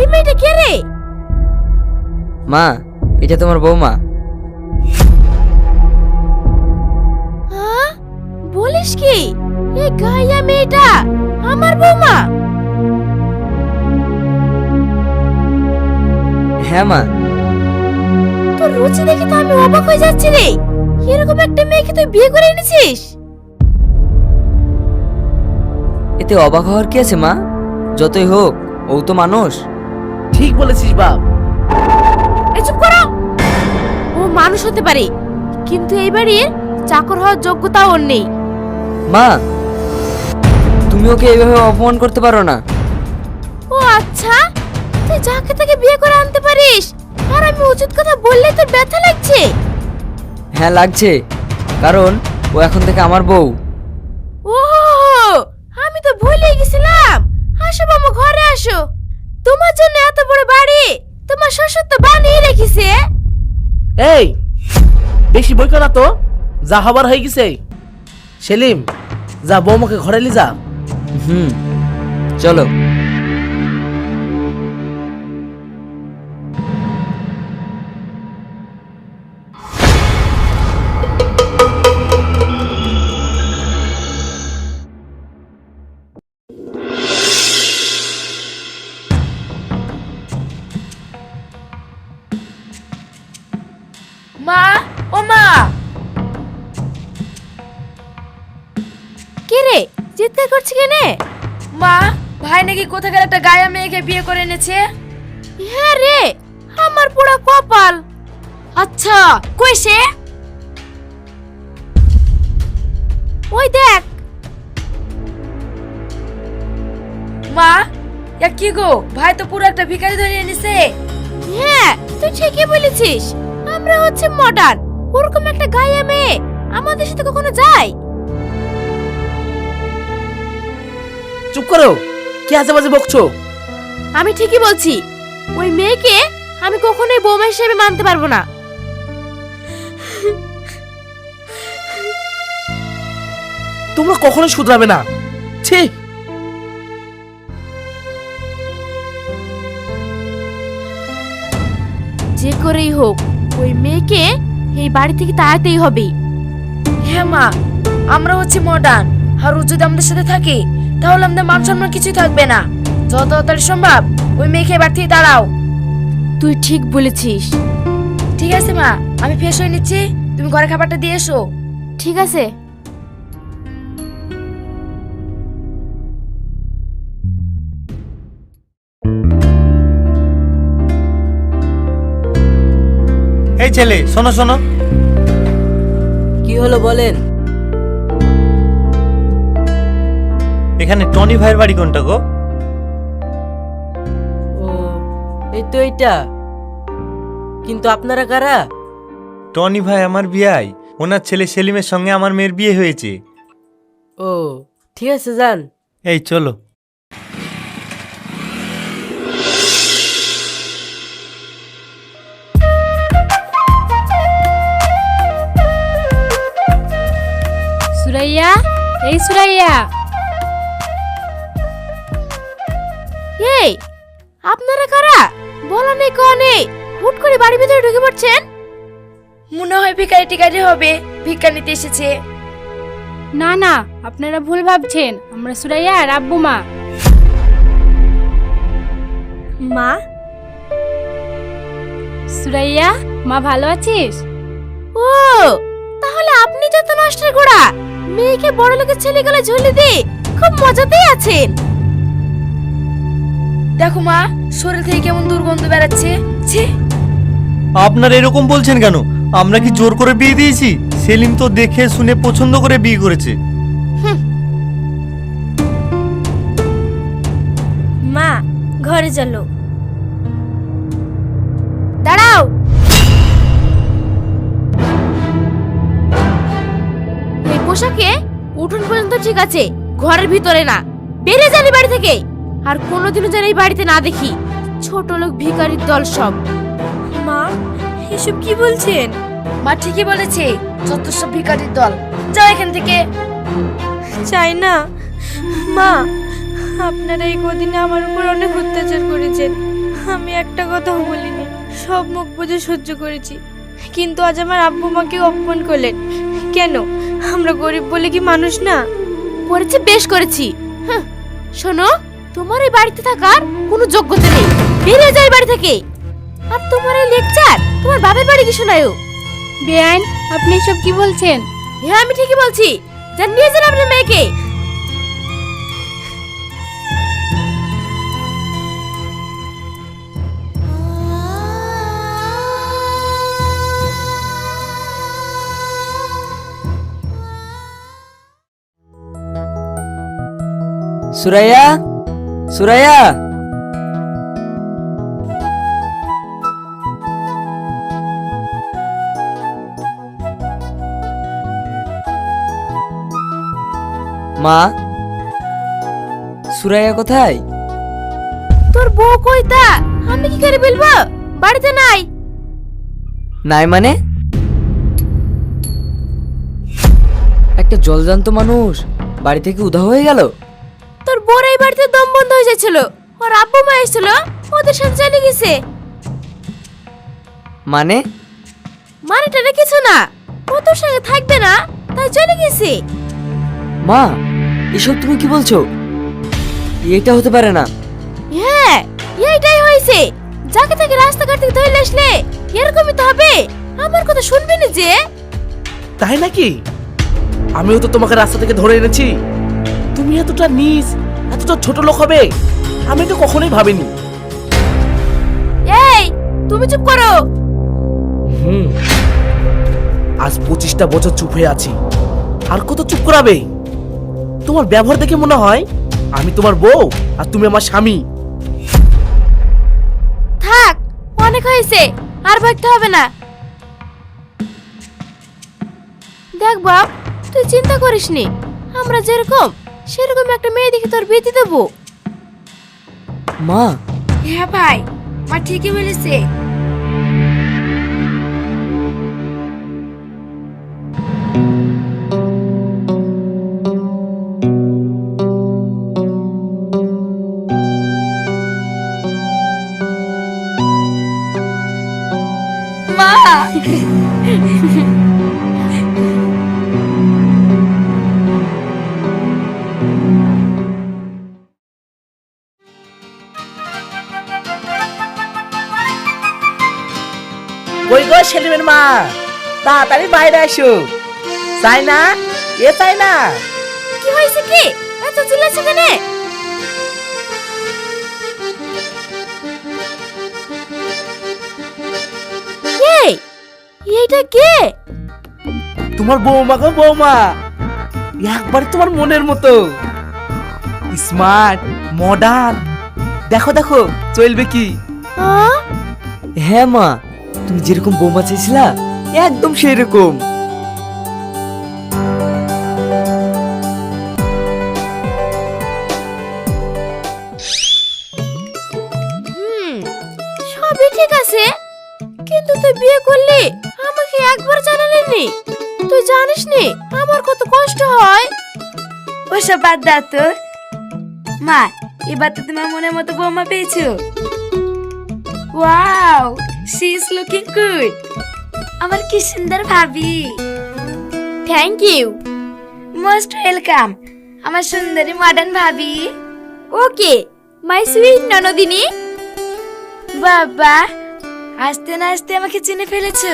এই মেয়েটা কে রে? মা, এটা তোমার বৌমা। হ্যাঁ, বলিস কি? এই গাইয়া মেয়েটা আমার বৌমা? হ্যাঁ মা। তোর রুচি দেখে তো আমি অবাক হয়ে যাচ্ছি রে। এরকম একটা মেয়েকে তুই বিয়ে করে এনেছিস? এতে অবাক হওয়ার কি আছে মা? যতই হোক ও তো মানুষ। ঠিক বলেছিস বাপ। এই চুপ করো। ও মানুষ হতে পারে, কিন্তু এই বাড়ির চাকর হওয়ার যোগ্যতা ওর নেই। মা, তুমি ওকে এইভাবে অপমান করতে পারো না। ও আচ্ছা, তুই যাকে তাকে বিয়ে করে আনতে পারিস, আর আমি উচিত কথা বললে তোর ব্যথা লাগছে? হ্যাঁ লাগছে, কারণ ও এখন থেকে আমার বউ। ও, আমি তো ভুলে গেছিলাম। আসো মামা, ঘরে আসো। তোমার জন্য এত বড় বাড়ি তোমার শ্বশুর তো বানিয়ে রেখেছে। এই বেশি বই না তো, যা হবার হয়ে গেছে। সেলিম, যা বৌমাকে ঘরে লি যা। চলো। মা, ও মা। কে রে, চিৎকার করছিস কেন? মা, ভাই নাকি কোথাকার একটা গায়া মেয়েকে বিয়ে করে এনেছে। হ্যাঁ রে, আমার পুরো কপাল। আচ্ছা, কই সে? ওই দেখ। মা, এ কি গো, ভাই তো পুরো একটা ভিখারি ধরে এনেছে। হ্যাঁ, তুই ঠিকই বলেছিস। আমরা হচ্ছে মডার্ন, ওরকম একটা গায়ে মেয়ে আমাদের সাথে কখনো যায়? চুপ করো, কি আজে বাজে বকছো? আমি ঠিকই বলছি, ওই মেয়েকে আমি কখনোই বৌমা হিসেবে মানতে পারবো না। তোমরা কখনো শুধরাবে না। ছি। যে করেই হোক ওই মেয়েকে এই বাড়ি থেকে তাড়াতেই হবে। হ্যাঁ মা, আমরা হচ্ছে মডার্ন, আর ও যদি আমাদের সাথে থাকে তাহলে আমাদের মান সম্মান কিছুই থাকবে না। যত তাড়াতাড়ি সম্ভব ওই মেয়েকে বাড়ি থেকে তাড়াও। তুই ঠিক বলেছিস। ঠিক আছে মা, আমি ফ্রেশ হয়ে নিচ্ছি, তুমি ঘরে খাবারটা দিয়ে এসো। ঠিক আছে। এই ছেলে, শোনো শোনো। কি হলো বলেন? এখানে টনি ভাইয়ের বাড়ি কোনটা গো? ও, এই তো এইটা। কিন্তু আপনারা কারা? টনি ভাই আমার বিয়াই, ওনার ছেলে সেলিমের সঙ্গে আমার মেয়ের বিয়ে হয়েছে। ও, ঠিক আছে যান। এই চলো। সুরাইয়া, এই সুরাইয়া। এই, আপনারা কারা? বলা নেই কওয়া নেই, হুট করে বাড়ির ভিতরে ঢুকে পড়ছেন। মনে হয় ভিখারি টিকারি হবে, ভিক্ষা নিতে এসেছে। না না, আপনারা ভুল ভাবছেন, আমরা সুরাইয়া আর আব্বু মা। মা? সুরাইয়া, মা ভালো আছিস? ও, তাহলে আপনি যত নষ্টের গোড়া, মেয়েকে বড় লোকের ছেলে গলে ঝুলি দিয়ে খুব মজাতেই আছেন। দেখো মা, শরীর থেকে কেমন দুর্গন্ধ বেরাচ্ছে। ছি। আপনারা এরকম বলছেন কেন? আমরা কি জোর করে বিয়ে দিয়েছি? সেলিম তো দেখে শুনে পছন্দ করে বিয়ে করেছে। মা, ঘরে চলো। দাঁড়াও। এই পোশাকে উঠোন পর্যন্ত ঠিক আছে, ঘরের ভিতরে না। বেরিয়ে যান এই বাড়ি থেকে, আর কোনোদিনও যেন এই বাড়িতে না দেখি। ছোট লোক ভিখারির দল সব। মা, এসব কি বলছেন? মা ঠিকই বলেছে, যত সব ভিখারির দল। যাও এখান থেকে। চাই না মা, আপনারা এই কদিনে আমার উপর অনেক অত্যাচার করেছেন। আমি একটা কথাও বলিনি, সব মুখ বুঝে সহ্য করেছি, কিন্তু আজ আমার আব্বু মাকে অপমান করলেন কেন? আমরা গরিব বলে কি মানুষ না? করেছি, বেশ করেছি। হাহ, শোনো, তোমার এই বাড়িতে থাকার কোনো যোগ্যতা নেই, বেরিয়ে যাই বাড়ি থেকে। আর তোমার এই লেকচার তোমার বাপের বাড়ি কি শোনায়ও? বেআইন, আপনি এসব কি বলছেন? হ্যাঁ, আমি ঠিকই বলছি। যান, নিয়ে যান আপনার মেয়েকে। সুরাইয়া, সুরাইয়া, মা, সুরাইয়া কোথায়? তোর বউ কইতা আমি কি করে বলবো? বাড়িতে নাই। নাই মানে? একটা জলজান্ত মানুষ বাড়ি থেকে উধাও হয়ে গেল। তোর বউর এই বাড়িতে দম বন্ধ হয়ে যাচ্ছিল, ওর আব্বু মা এসেছিল, ওদের সাথে চলে গেছে। মানে? মানেটা কিছু না, ও তোর সঙ্গে থাকবে না তাই চলে গেছে। মা, এসব তুমি কি বলছো? এটা হতে পারে না। হ্যাঁ, এইটাই হয়েছে। যাকে তাকে রাস্তাঘাট থেকে ধরে আসলে এরকমই তো হবে। আমার কথা শুনবি না যে? তাই নাকি? আমিও তো তোমাকে রাস্তা থেকে ধরে এনেছি। তুমি এতটা নিচ, এতটা ছোট লোক হবে আমি তো কখনোই ভাবিনি। এই, তুমি চুপ করো। আজ 25টা বছর চুপ হয়ে আছি, আর কত চুপ করাবে? তোমার ব্যবহার দেখে মনে হয় আমি তোমার বউ আর তুমি আমার স্বামী। থাক, অনেক হয়েছে, আর ভাবতে হবে না। দেখ বাপ, তুই চিন্তা করিস নি, আমরা যেরকম সেরকম একটা মেয়ে দেখে তোর বিয়ে দিয়ে দেবো। মা, হ্যাঁ ভাই, মা ঠিকই বলেছে। কই গো সেলিমের মা, তাড়াতাড়ি বাইরে আসো। চাই না, এ চাই না। কি হয়েছে কি? এত চিল্লাচ্ছ কেন? এই, এইটা কে? তোমার বৌমা গো বৌমা, একবার তোমার মনের মতো স্মার্ট মডার্ন। দেখো দেখো চলবে কি? হ্যাঁ? হ্যাঁ মা, তুমি যেরকম বৌমা চেয়েছিলা একদম সেই রকম। সবই ঠিক আছে, কিন্তু তুই বিয়ে করলি আমাকে একবার জানালি? তুই জানিস নি আমার কত কষ্ট হয়? ওসব বাদ দাও তো। মা, এবার তো তোমার মনের মতো বৌমা পেয়েছো। Wow, she is looking good. আমার কি সুন্দর ভাবি। Thank you. মোস্ট ওয়েলকাম আমার সুন্দরী মডার্ন ভাবি। ওকে, মাই সুইট ননদিনী। বাবা, আস্তে না আস্তে আমাকে চিনে ফেলেছো।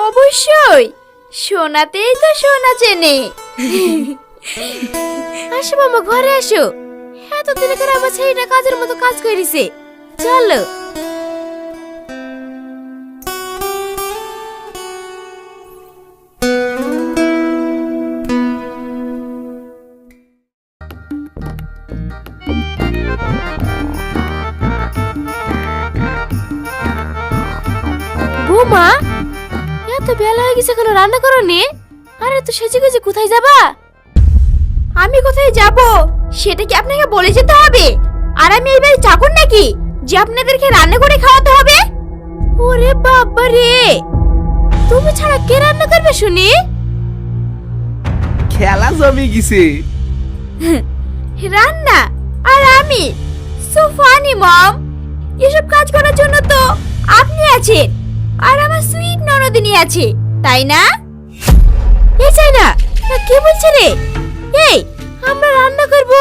অবশ্যই, শোনাতেই তো শোনা চেনে। আসো মামা, ঘরে আসো। এতদিন করে আমার ছেলেটা কাজের মতো কাজ করেছে। চলো। বৌমা, এত বেলা হয়ে গেছে, এখনো রান্না করোনি? আরে তো সেজে গুজে কোথায় যাবা? আমি কোথায় যাব সেটা কি আপনাকে বলে যেতে হবে? আর আমি এই বাড়ির চাকর নাকি যে আপনাদেরকে রান্না করে খাওয়াতে হবে? ওরে বাবা রে, তুমি ছাড়া কে রান্না করবে শুনি? খেলা জমি গেছে। রান্না আর আমি? সো ফানি মম। এসব কাজ করার জন্য তো আপনি আছেন আর আমার সুইট ননদিনী আছে, তাই না? এই চাই না, কে বলছে রে? এই, আমরা রান্না করব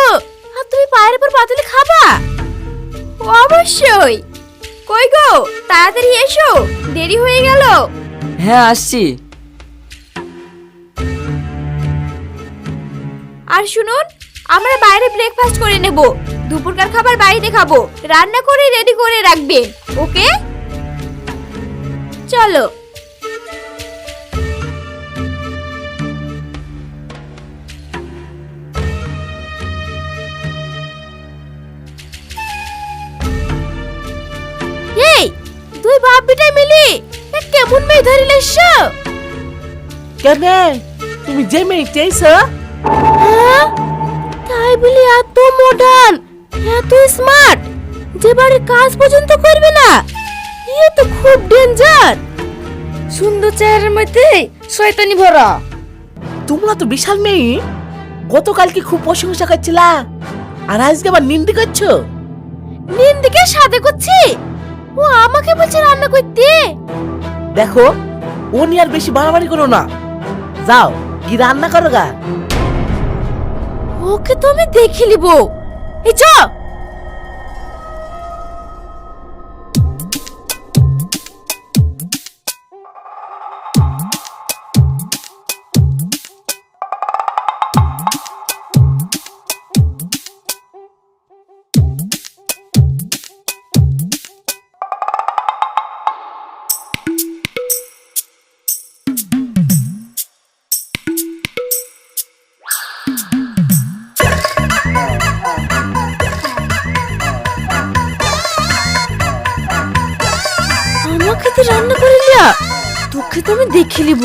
আর তুমি পায়ের উপর পাতলে খাবা? অবশ্যই। কই গো, তাড়াতাড়ি এসো, দেরি হয়ে গেল। হ্যাঁ আসছি। আর শুনুন, আমরা বাইরে ব্রেকফাস্ট করে নেব, দুপুরকার খাবার বাড়িতে খাবো, রান্না করে রেডি করে রাখবেন, ওকে? চলো। এই, তুই বাপ বেটাই মিলি কেমন মেয়ে ধরিলে এসো? কেন তুমি যে মেয়ে চাইছ? হ্যাঁ, তাই বলি এত মডার্ন, এত স্মার্ট, যে বাড়ির কাজ পর্যন্ত করবে না? এ তো খুব ডেঞ্জার। সুন্দর চেহারার মধ্যে শয়তানি ভরা। তোমরা তো বিশাল মেয়ে, গতকালকে খুব প্রশংসা করছিলা আর আজকে আবার নিন্দি করছো। নিন্দিকে সাথে করছি, ও আমাকে বলছে রান্না করতে। দেখো, ও নিয়ে আর বেশি বাড়াবাড়ি করো না, যাও কি রান্না করো গা। ওকে তো আমি দেখে নিব। এই চ। আমাকে তো রান্না করে লিয়া, তোকে তো আমি দেখে নিব।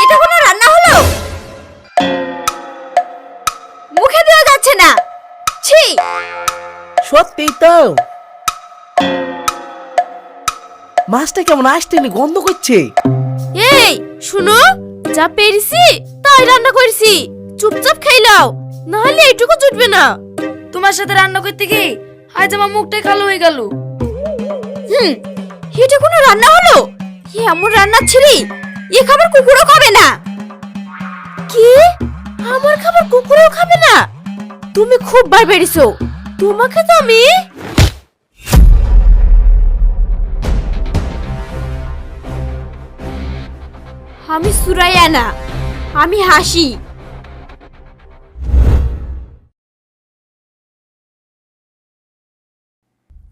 এটা কোনো রান্না হলো? মুখে দেওয়া যাচ্ছে না, ছি। সত্যি তো, মাছটা কেমন আসতেনি, গন্ধ করছে। এই শুনো, যা পেরেছি তাই রান্না করেছি, চুপচাপ খাইলাও, না হলে এইটুকু জুটবে না। তোমার সাথে রান্না করতে গিয়ে আজ আমার মুখটাই কালো হয়ে গেল। এটা কোনো রান্না হলো? এমন রান্না ছিলি, এ খাবার কুকুরও খাবে না। কি? আমার খাবার কুকুরও খাবে না? তুমি খুব বার বেরিয়েছো, তোমাকে তো আমি সুরাইয়া না, আমি হাসি।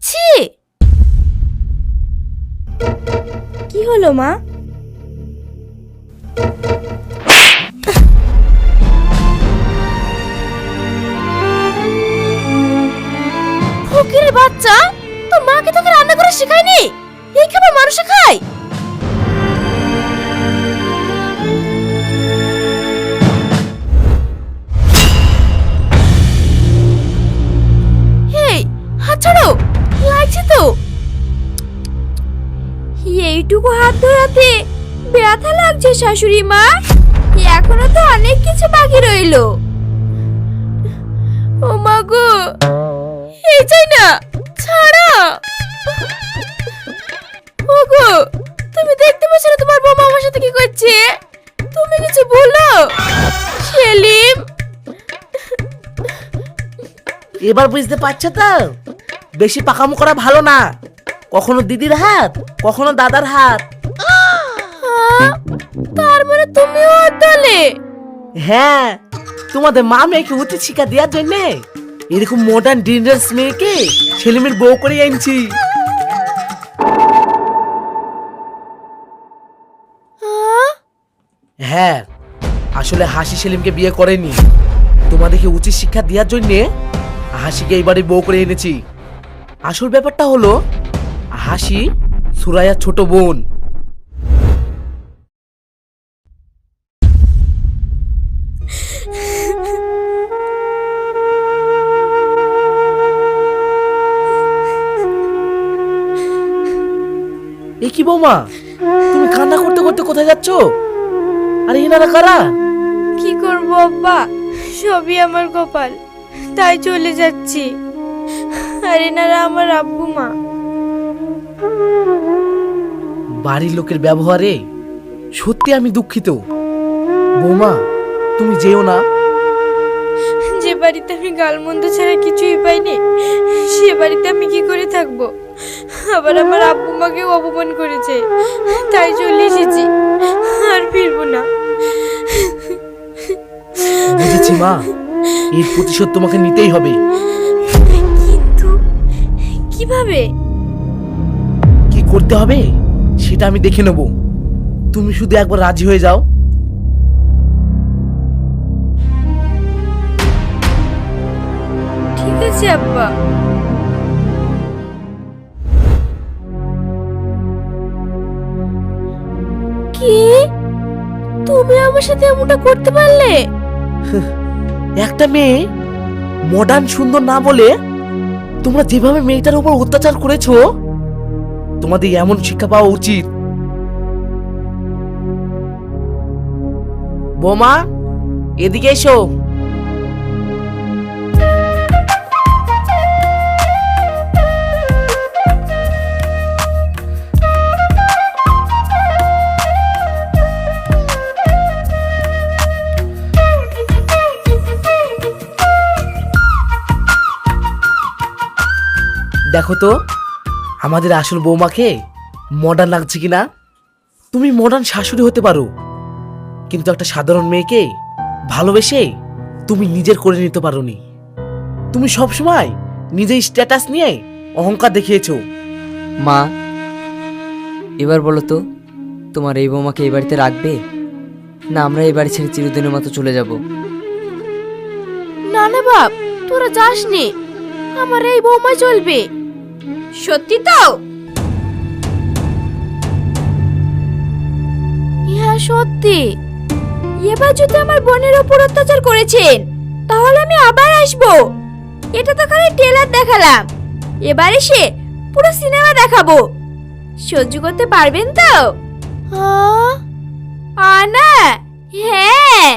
ছি। কি হলো মা? ফকিরের বাচ্চা, তো মাকে তোকে রান্না করে শেখায়নি? এই খাবার মানুষে খায়? এই, হাত ছাড়ো, লাগছে তো। এইটুকু হাত ধরাতে ব্যথা লাগছে শাশুড়ি মা, এখনো তো অনেক কিছু বাকি রইলো। ও মা গো, এই চাই না, ছাড়া। ও গো, তুমি দেখতে পাচ্ছ না তোমার বউ আমার সাথে কি করছে? তুমি কিছু বলো। সেলিম, এবার বুঝতে পারছো তো, বেশি পাকামো করা ভালো না। কখনো দিদির হাত, কখনো দাদার হাত। তার মানে তুমিও ওর দলে? হ্যাঁ, তোমাদের মা মেয়েকে উচিত শিক্ষা দেওয়ার জন্য এরকম মডার্ন ডেঞ্জারাস মেয়েকে সেলিমের বউ করে আনছি। হ্যাঁ, আসলে হাসি সেলিমকে বিয়ে করেনি, তোমাদেরকে উচিত শিক্ষা দেওয়ার জন্য হাসিকে এইবারে বউ করে এনেছি। আসল ব্যাপারটা হলো, হাসি সুরাইয়ার ছোট বোন। এ কি বৌমা, তুমি কান্না করতে করতে কোথায় যাচ্ছ? আর এনারা কারা? কি করব আব্বা, সবই আমার কপাল, তাই চলে যাচ্ছি। আর এনারা আমার আব্বু মা। বাড়ির লোকের ব্যবহারে সত্যি আমি দুঃখিত। বৌমা, তুমি যেও না। যে বাড়িতে আমি গালমন্দ ছাড়া কিছুই পাইনি, সে বাড়িতে আমি কি করে থাকবো? আবার আমার আব্বু মাকেও অপমান করেছে, তাই চলে এসেছি, আর ফিরবো না। বুঝেছি মা, এর প্রতিশোধ তোমাকে নিতেই হবে। কিন্তু কিভাবে? কি করতে হবে সেটা আমি দেখে নেব, তুমি শুধু একবার রাজি হয়ে যাও। ঠিক আছে আব্বা। কি, তুমি আমার সাথে এমনটা করতে পারলে? একটা মেয়ে মডার্ন সুন্দর না বলে তোমরা যেভাবে মেয়েটার উপর অত্যাচার করেছো, তোমাদের এমন শিক্ষা পাওয়া উচিত। বোমা, এদিকে এসো। দেখো তো আমাদের আসল বৌমাকে মডার্ন লাগছে কিনা। তুমি মডার্ন শাশুড়ি হতে পারো, কিন্তু একটা সাধারণ মেয়েকে ভালোবেসে তুমি নিজের করে নিতে পারোনি। তুমি সবসময় নিজের স্ট্যাটাস নিয়ে অহংকার দেখিয়েছো। মা, এবার বলো তো, তোমার এই বৌমাকে এই বাড়িতে রাখবে, না আমরা এই বাড়ি ছেড়ে চিরদিনের মতো চলে যাব? না না বাপ, তোরা যাসনি, আমার এই বৌমা চলবে। সত্যি তো? হ্যাঁ সত্যি। এবার যদি আমার বোনের ওপর অত্যাচার করেছেন, তাহলে আমি আবার আসবো। এটা তো খালি ট্রেলার দেখালাম, এবার এসে পুরো সিনেমা দেখাবো। সহ্য করতে পারবেন তো? আনা, হ্যাঁ।